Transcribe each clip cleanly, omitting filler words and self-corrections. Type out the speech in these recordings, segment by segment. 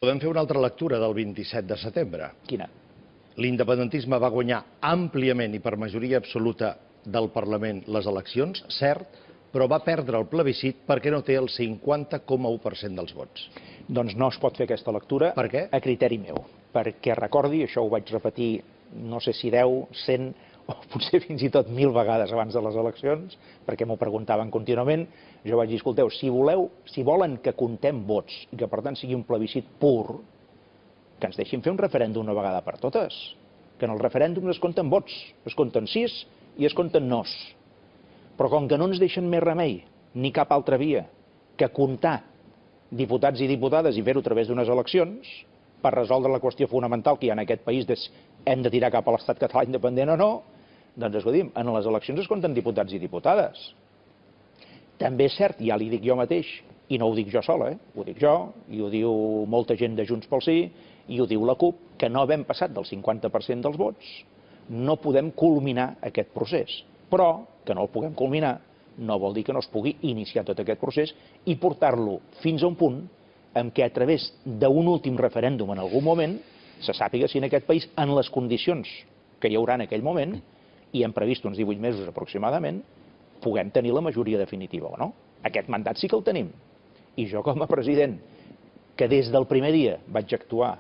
Podem fer una altra lectura del 27 de setembre. Quina? L'independentisme va guanyar àmpliament i per majoria absoluta del Parlament les eleccions, cert, però va perdre el plebiscit perquè no té el 50,1% dels vots. Doncs no es pot fer aquesta lectura. Per què? A criteri meu. Perquè recordi, això ho vaig repetir, no sé si 10, 100 o potser fins i tot 1000 vegades abans de les eleccions, perquè m'ho preguntaven contínuament, jo vaig dir, escolteu, si volen que comptem vots i que per tant sigui un plebiscit pur, que ens deixin fer un referèndum una vegada per totes. Que en els referèndums es compten vots, es compten sís i es compten nos. Però com que no ens deixen més remei, ni cap altra via, que comptar diputats i diputades i fer-ho a través d'unes eleccions, per resoldre la qüestió fonamental que hi ha en aquest país de si hem de tirar cap a l'estat català independent o no, doncs escolti'm, en les eleccions es compten diputats i diputades. També és cert, ja li dic jo mateix, i no ho dic jo sola, ho dic jo, i ho diu molta gent de Junts pel Sí, i ho diu la CUP, que no havent passat del 50% dels vots, no podem culminar aquest procés. Però que no el puguem culminar no vol dir que no es pugui iniciar tot aquest procés i portar-lo fins a un punt en què a través d'un últim referèndum en algun moment se sàpiga si en aquest país, en les condicions que hi haurà en aquell moment, i hem previst uns 18 mesos aproximadament, puguem tenir la majoria definitiva o no. Aquest mandat sí que el tenim. I jo com a president, que des del primer dia vaig actuar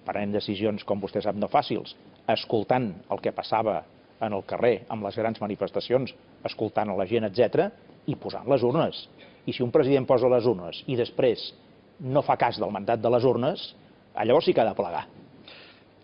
prenent decisions, com vostè sap, no fàcils, escoltant el que passava en el carrer, amb les grans manifestacions, escoltant a la gent, etc., i posant les urnes. I si un president posa les urnes i després no fa cas del mandat de les urnes, llavors sí que ha de plegar.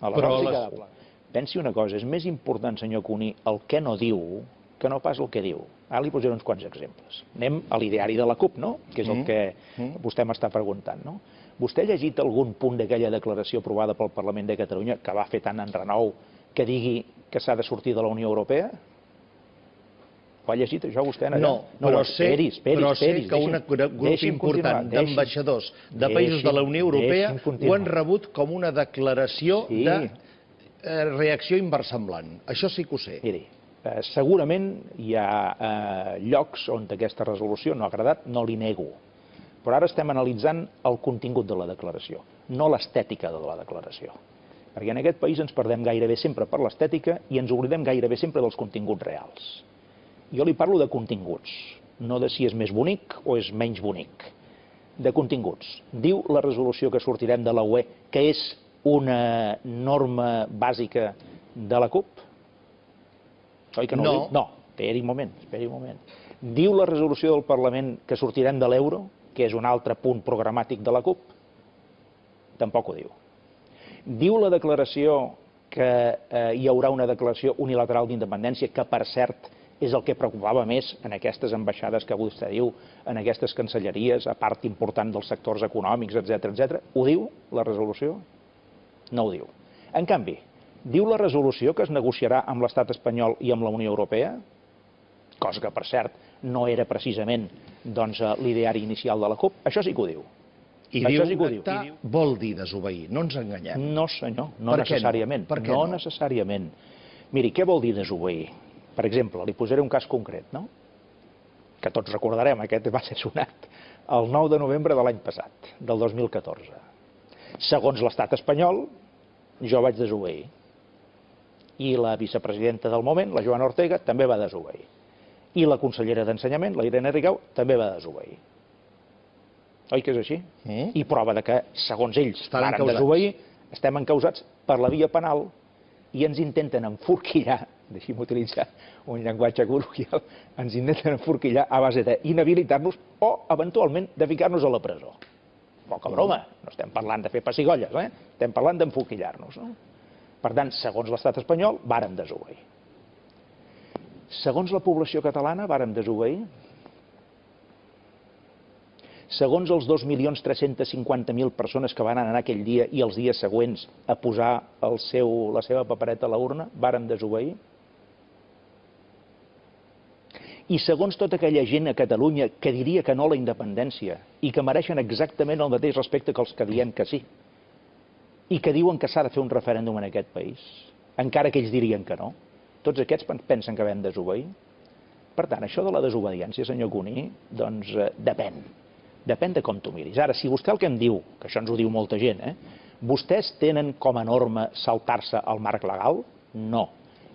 Aleshores sí que ha de plegar. Pensi una cosa, és més important, senyor Cuní, el que no diu que no pas el que diu. Ara li posaré uns quants exemples. Anem a l'ideari de la CUP, no? Que és el que vostè m'està preguntant, no? Vostè ha llegit algun punt d'aquella declaració aprovada pel Parlament de Catalunya que va fer tant enrenou que digui que s'ha de sortir de la Unió Europea? Ho ha llegit això vostè? No, però sé que un grup important d'ambaixadors de països de la Unió Europea ho han rebut com una declaració de reacció inversemblant. Això sí que ho sé. Miri, segurament hi ha llocs on aquesta resolució no ha agradat, no li nego. Però ara estem analitzant el contingut de la declaració, no l'estètica de la declaració. Perquè en aquest país ens perdem gairebé sempre per l'estètica i ens oblidem gairebé sempre dels continguts reals. Jo li parlo de continguts, no de si és més bonic o és menys bonic. De continguts. Diu la resolució que sortirem de la UE que és una norma bàsica de la CUP? Oi que no ho diu? No, esperi un moment. Diu la resolució del Parlament que sortirem de l'euro, que és un altre punt programàtic de la CUP? Tampoc ho diu. Diu la declaració que hi haurà una declaració unilateral d'independència, que per cert és el que preocupava més en aquestes ambaixades que vostè diu, en aquestes cancelleries, a part important dels sectors econòmics, etc. Ho diu la resolució? No ho diu. En canvi, diu la resolució que es negociarà amb l'estat espanyol i amb la Unió Europea? Cosa que, per cert, no era precisament l'ideari inicial de la CUP. Això sí que ho diu. I diu pactar vol dir desobeir, no ens enganyem. No, senyor, no necessàriament. No necessàriament. Miri, què vol dir desobeir? Per exemple, li posaré un cas concret, no? Que tots recordarem, aquest va ser sonat el 9 de novembre de l'any passat, del 2014. Segons l'estat espanyol, jo vaig desobeir. I la vicepresidenta del moment, la Joana Ortega, també va desobeir. I la consellera d'Ensenyament, la Irene Rigau, també va desobeir. Oi que és així? I prova de que, segons ells, varen desobeir, estem encausats per la via penal i ens intenten enforquillar, deixi'm utilitzar un llenguatge col·loquial, ens intenten enforquillar a base d'inhabilitar-nos o, eventualment, de ficar-nos a la presó. Poca broma, no estem parlant de fer pessigolles, estem parlant d'enforquillar-nos. Per tant, segons l'estat espanyol, vàrem desobeir. Segons la població catalana, vàrem desobeir. Segons els 2.350.000 persones que van anar aquell dia i els dies següents a posar la seva papereta a la urna, vàrem desobeir. I segons tota aquella gent a Catalunya que diria que no a la independència i que mereixen exactament el mateix respecte que els que diem que sí, i que diuen que s'ha de fer un referèndum en aquest país, encara que ells dirien que no, tots aquests pensen que vam desobeir? Per tant, això de la desobediència, senyor Cuní, doncs depèn. Depèn de com tu miris. Ara, si vostè el que em diu, que això ens ho diu molta gent, vostès tenen com a norma saltar-se el marc legal? No.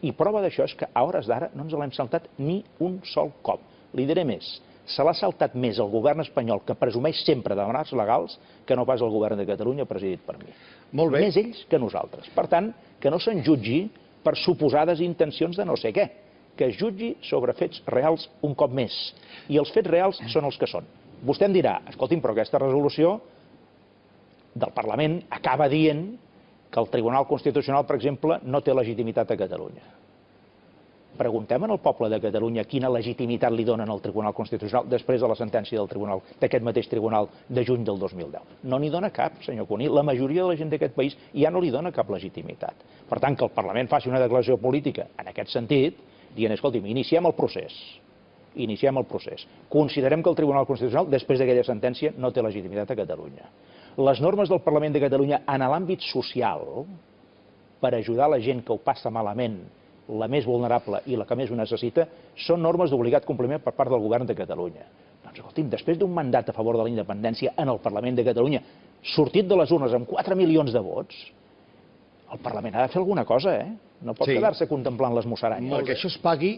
I prova d'això és que a hores d'ara no ens l'hem saltat ni un sol cop. Li diré més, se l'ha saltat més el govern espanyol, que presumeix sempre de marcs legals, que no pas el govern de Catalunya presidit per mi. Molt bé. Més ells que nosaltres. Per tant, que no se'n jutgi per suposades intencions de no sé què, que es jutgi sobre fets reals un cop més. I els fets reals són els que són. Vostè em dirà, escolti'm, però aquesta resolució del Parlament acaba dient que el Tribunal Constitucional, per exemple, no té legitimitat a Catalunya. Preguntem al poble de Catalunya quina legitimitat li donen al Tribunal Constitucional després de la sentència del Tribunal, d'aquest mateix Tribunal de juny del 2010. No n'hi dona cap, senyor Cuní. La majoria de la gent d'aquest país ja no li dona cap legitimitat. Per tant, que el Parlament faci una declaració política en aquest sentit, dient, escolti'm, iniciem el procés. Iniciem el procés. Considerem que el Tribunal Constitucional, després d'aquella sentència, no té legitimitat a Catalunya. Les normes del Parlament de Catalunya en l'àmbit social, per ajudar la gent que ho passa malament, la més vulnerable i la que més ho necessita, són normes d'obligat compliment per part del govern de Catalunya. Doncs, escolti'm, després d'un mandat a favor de la independència en el Parlament de Catalunya, sortit de les urnes amb 4 milions de vots, el Parlament ha de fer alguna cosa, No pot quedar-se contemplant les musaranyes. Perquè això es pagui,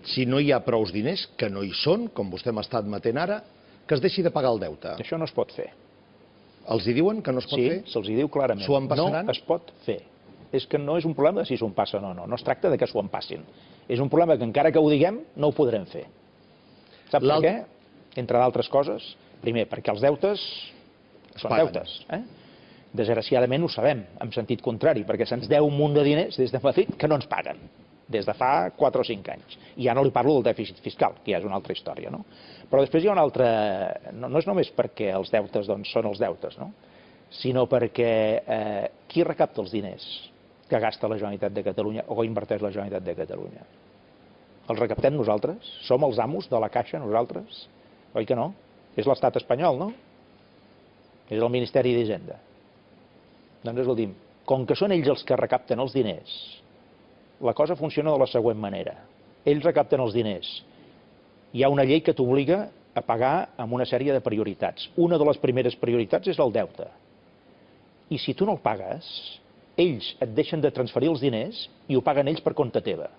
si no hi ha prous diners, que no hi són, com vostè m'ha estat matent ara, que es deixi de pagar el deute. Això no es pot fer. Els hi diuen que no es pot fer? Sí, se'ls hi diu clarament. S'ho empassaran? No es pot fer. És que no és un problema de si s'ho empassen o no. No es tracta de que s'ho empassin. És un problema que encara que ho diguem, no ho podrem fer. Sap per què? Entre d'altres coses. Primer, perquè els deutes són deutes. Desgraciadament ho sabem, en sentit contrari, perquè se'ns deu un munt de diners des de Madrid que no ens paguen, des de fa 4 o 5 anys. I ja no li parlo del dèficit fiscal, que ja és una altra història, no? Però després hi ha una altra... No és només perquè els deutes són els deutes, no? Sinó perquè qui recapta els diners que gasta la Generalitat de Catalunya o que inverteix la Generalitat de Catalunya? Els recaptem nosaltres? Som els amos de la caixa nosaltres? Oi que no? És l'estat espanyol, no? És el Ministeri d'Hisenda. Doncs escolti'm, com que són ells els que recapten els diners, la cosa funciona de la següent manera. Ells recapten els diners. Hi ha una llei que t'obliga a pagar amb una sèrie de prioritats. Una de les primeres prioritats és el deute. I si tu no el pagues, ells et deixen de transferir els diners i ho paguen ells per compte teva.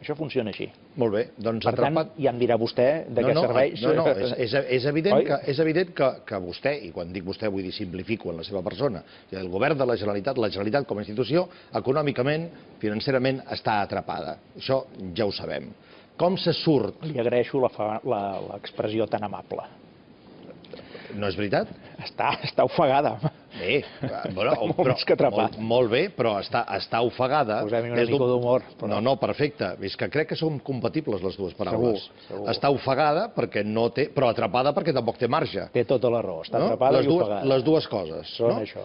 Això funciona així. Molt bé, doncs per tant, ja em dirà vostè de què serveix. No, és evident que vostè, i quan dic vostè vull dir simplifico en la seva persona, el govern de la Generalitat com a institució, econòmicament, financerament, està atrapada. Això ja ho sabem. Com se surt? Li agraeixo l'expressió tan amable. No és veritat? Està ofegada. Bé, molt bé, però està ofegada... Posem-hi una mica d'humor. No, perfecte. És que crec que són compatibles les dues paraules. Està ofegada perquè no té... però atrapada perquè tampoc té marge. Té tota la raó. Està atrapada i ofegada. Les dues coses. Són això.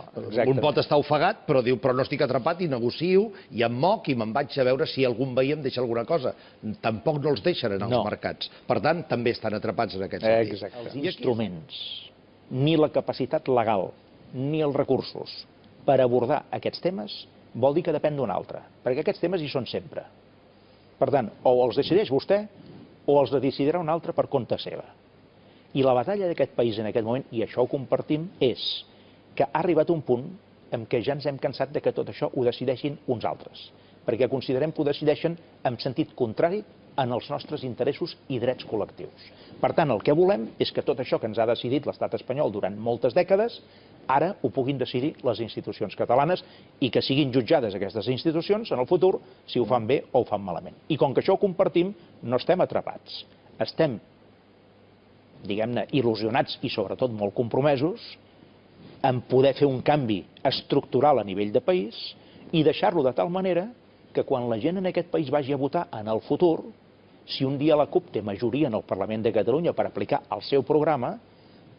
Un pot estar ofegat, però diu, però no estic atrapat i negocio i em moc i me'n vaig a veure si algun veí em deixa alguna cosa. Tampoc no els deixen en els mercats. Per tant, també estan atrapats en aquest sentit. Exacte. Els instruments, ni la capacitat legal, ni els recursos per abordar aquests temes vol dir que depèn d'un altre, perquè aquests temes hi són sempre. Per tant, o els decideix vostè o els decidirà un altre per compte seva. I la batalla d'aquest país en aquest moment, i això ho compartim, és que ha arribat un punt en què ja ens hem cansat de que tot això ho decideixin uns altres, perquè considerem que ho decideixen en sentit contrari en els nostres interessos i drets col·lectius. Per tant, el que volem és que tot això que ens ha decidit l'estat espanyol durant moltes dècades, ara ho puguin decidir les institucions catalanes i que siguin jutjades aquestes institucions en el futur si ho fan bé o ho fan malament. I com que això ho compartim, no estem atrapats. Estem, diguem-ne, il·lusionats i sobretot molt compromesos en poder fer un canvi estructural a nivell de país i deixar-lo de tal manera que quan la gent en aquest país vagi a votar en el futur, si un dia la CUP té majoria en el Parlament de Catalunya per aplicar el seu programa,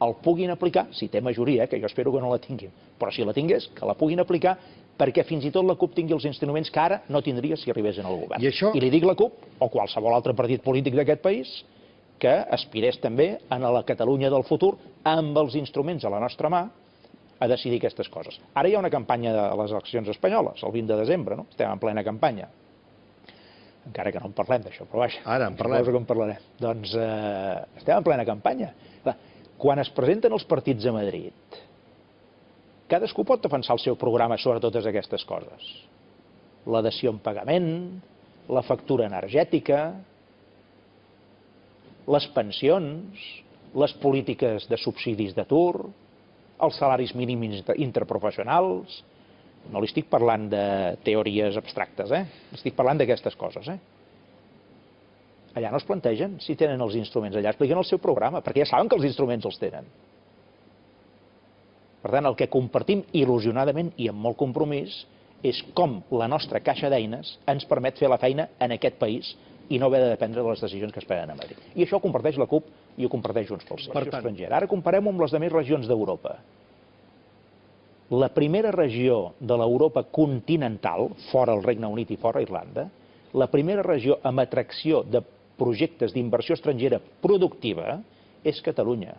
el puguin aplicar, si té majoria, que jo espero que no la tinguin, però si la tingués, que la puguin aplicar perquè fins i tot la CUP tingui els instruments que ara no tindria si arribessin al govern. I li dic la CUP, o qualsevol altre partit polític d'aquest país, que aspirés també a la Catalunya del futur, amb els instruments a la nostra mà, a decidir aquestes coses. Ara hi ha una campanya de les eleccions espanyoles, el 20 de desembre, no? Estem en plena campanya. encara que no en parlem d'això, però vaja, ara en parlem. Suposo que en parlarem. Doncs estem en plena campanya. Quan es presenten els partits a Madrid, cadascú pot defensar el seu programa sobre totes aquestes coses. La dació en pagament, la factura energètica, les pensions, les polítiques de subsidis d'atur, els salaris mínims interprofessionals. No li estic parlant de teories abstractes, estic parlant d'aquestes coses. Allà no es plantegen si tenen els instruments, allà expliquen el seu programa, perquè ja saben que els instruments els tenen. Per tant, el que compartim il·lusionadament i amb molt compromís és com la nostra caixa d'eines ens permet fer la feina en aquest país i no haver de dependre de les decisions que es prenen a Madrid. I això ho comparteix la CUP i ho comparteix Junts pel Sí. Ara comparem-ho amb les altres regions d'Europa. La primera regió de l'Europa continental, fora el Regne Unit i fora Irlanda, la primera regió amb atracció de projectes d'inversió estrangera productiva és Catalunya.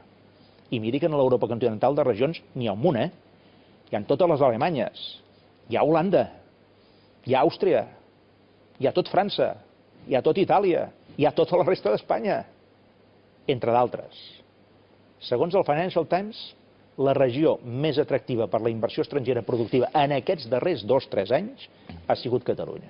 I miri que en l'Europa continental de regions n'hi ha un munt, Hi ha totes les Alemanyes, hi ha Holanda, hi ha Àustria, hi ha tot França, hi ha tot Itàlia, hi ha tota la resta d'Espanya, entre d'altres. Segons el Financial Times, la regió més atractiva per la inversió estrangera productiva en aquests darrers 2-3 anys ha sigut Catalunya.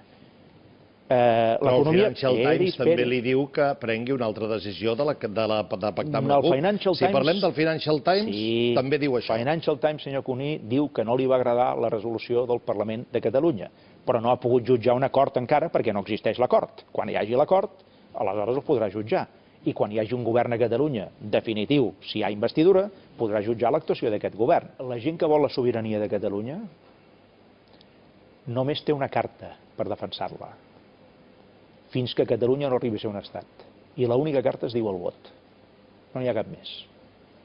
Però el Financial Times també li diu que prengui una altra decisió de pactar amb la CUP. Si parlem del Financial Times, també diu això. El Financial Times, senyor Cuní, diu que no li va agradar la resolució del Parlament de Catalunya, però no ha pogut jutjar un acord encara perquè no existeix l'acord. Quan hi hagi l'acord, aleshores el podrà jutjar. I quan hi hagi un govern a Catalunya definitiu, si hi ha investidura, podrà jutjar l'actuació d'aquest govern. La gent que vol la sobirania de Catalunya només té una carta per defensar-la, fins que Catalunya no arribi a ser un estat. I l'única carta es diu el vot. No n'hi ha cap més.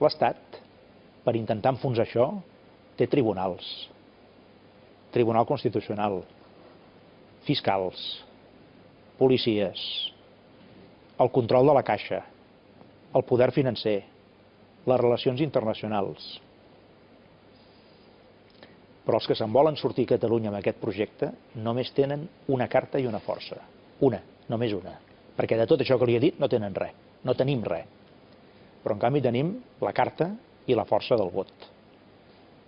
L'Estat, per intentar enfonsar això, té tribunals, Tribunal Constitucional, fiscals, policies, el control de la caixa, el poder financer, les relacions internacionals. Però els que se'n volen sortir a Catalunya amb aquest projecte només tenen una carta i una força. Una, només una. Perquè de tot això que li he dit no tenen res, no tenim res. Però en canvi tenim la carta i la força del vot.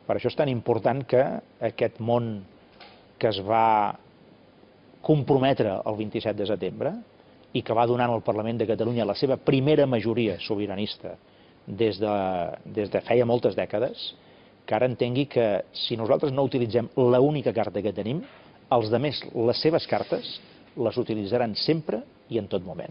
Per això és tan important que aquest món que es va comprometre el 27 de setembre i que va donar al Parlament de Catalunya la seva primera majoria sobiranista des de feia moltes dècades, que ara entengui que si nosaltres no utilitzem l'única carta que tenim, els altres, les seves cartes, les utilitzaran sempre i en tot moment.